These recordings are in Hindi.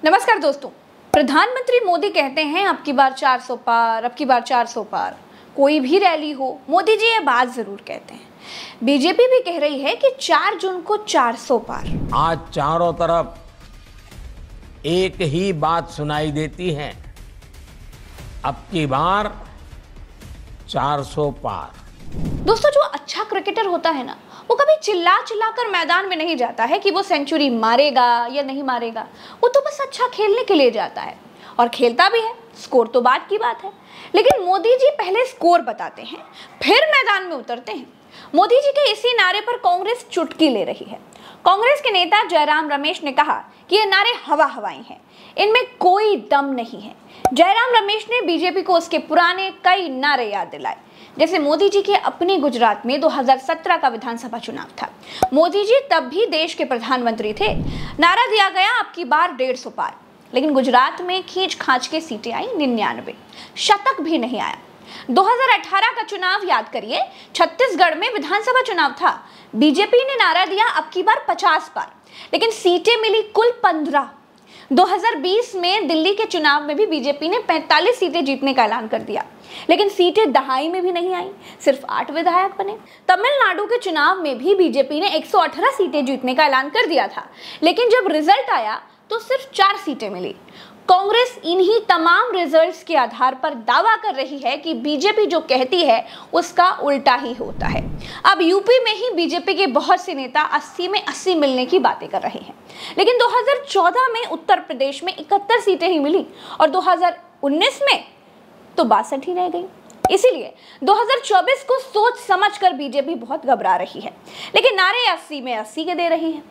नमस्कार दोस्तों। प्रधानमंत्री मोदी कहते हैं अब की बार 400 पार, अब की बार 400 पार। कोई भी रैली हो, मोदी जी ये बात जरूर कहते हैं। बीजेपी भी कह रही है कि 4 जून को 400 पार। आज चारों तरफ एक ही बात सुनाई देती है, अब की बार 400 पार। दोस्तों, जो अच्छा क्रिकेटर होता है ना, वो कभी चिल्ला चिल्ला कर मैदान में नहीं जाता है कि वो सेंचुरी मारेगा या नहीं मारेगा। वो तो बस अच्छा खेलने के लिए जाता है और खेलता भी है। स्कोर तो बात की बात है, लेकिन मोदी जी पहले स्कोर बताते हैं, फिर मैदान में उतरते हैं। मोदी जी के इसी नारे पर कांग्रेस चुटकी ले रही है। कांग्रेस के नेता जयराम रमेश ने कहा कि ये नारे हवा हवाई हैं, इनमें कोई दम नहीं है। जयराम रमेश ने बीजेपी को उसके पुराने कई नारे याद दिलाए, जैसे मोदी जी के अपने गुजरात में 2017 का विधानसभा चुनाव था। मोदी जी तब भी देश के प्रधानमंत्री थे। नारा दिया गया अब की बार 150 पार, लेकिन गुजरात में खींच खांच के सीटें आई 99, शतक भी नहीं आया। 2018 का चुनाव याद करिए, छत्तीसगढ़ में विधानसभा चुनाव था। बीजेपी ने नारा दिया अब की बार 50 पार, लेकिन सीटें मिली कुल 15। 2020 में दिल्ली के चुनाव में भी बीजेपी ने 45 सीटें जीतने का ऐलान कर दिया, लेकिन सीटें दहाई में भी नहीं आई, सिर्फ 8 विधायक बने। तमिलनाडु के चुनाव में भी बीजेपी ने 118 सीटें जीतने का ऐलान कर दिया था, लेकिन जब रिजल्ट आया तो सिर्फ 4 सीटें मिली। कांग्रेस इन्हीं तमाम रिजल्ट्स के आधार पर दावा कर रही है कि बीजेपी जो कहती है उसका उल्टा ही होता है। अब यूपी में ही बीजेपी के बहुत से नेता 80 में 80 मिलने की बातें कर रहे हैं, लेकिन 2014 में उत्तर प्रदेश में 71 सीटें ही मिली और 2019 में तो 62 ही रह गई। इसीलिए 2024 को सोच समझकर बीजेपी बहुत घबरा रही है, लेकिन नारे 80 में 80 के दे रही है।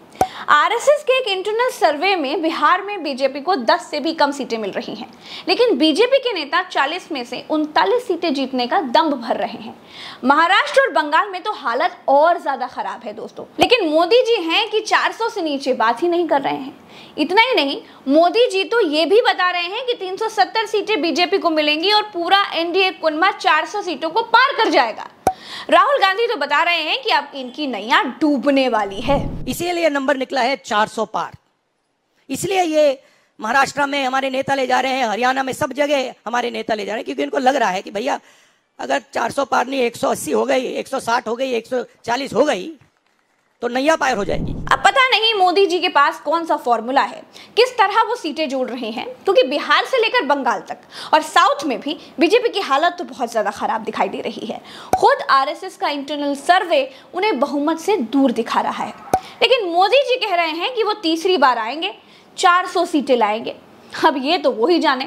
आरएसएस के एक इंटरनल सर्वे में बिहार में बीजेपी को 10 से भी कम सीटें मिल रही हैं, लेकिन बीजेपी के नेता 40 में से 39 सीटें जीतने का दम भर रहे हैं। महाराष्ट्र और बंगाल में तो हालत और ज्यादा खराब है दोस्तों, लेकिन मोदी जी हैं कि 400 से नीचे बात ही नहीं कर रहे हैं। इतना ही नहीं, मोदी जी तो ये भी बता रहे हैं कि 370 सीटें बीजेपी को मिलेंगी और पूरा एनडीए कुनबा 400 सीटों को पार कर जाएगा। राहुल गांधी तो बता रहे हैं कि अब इनकी नैया डूबने वाली है। इसीलिए नंबर निकला है 400 पार। इसलिए ये महाराष्ट्र में हमारे नेता ले जा रहे हैं, हरियाणा में सब जगह हमारे नेता ले जा रहे हैं, क्योंकि इनको लग रहा है कि भैया अगर 400 पार नहीं 180 हो गई, 160 हो गई, 140 हो गई तो नैया पार हो जाएगी। अब पता नहीं मोदी जी के पास कौन सा फॉर्मूला है, किस तरह वो सीटें जोड़ रहे हैं, क्योंकि बिहार से लेकर बंगाल तक और साउथ में भी बीजेपी की हालत तो बहुत ज्यादा खराब दिखाई दे रही है। खुद आरएसएस का इंटरनल सर्वे उन्हें बहुमत से दूर दिखा रहा है, लेकिन मोदी जी कह रहे हैं कि वो तीसरी बार आएंगे, 400 सीटें लाएंगे। अब ये तो वो ही जाने।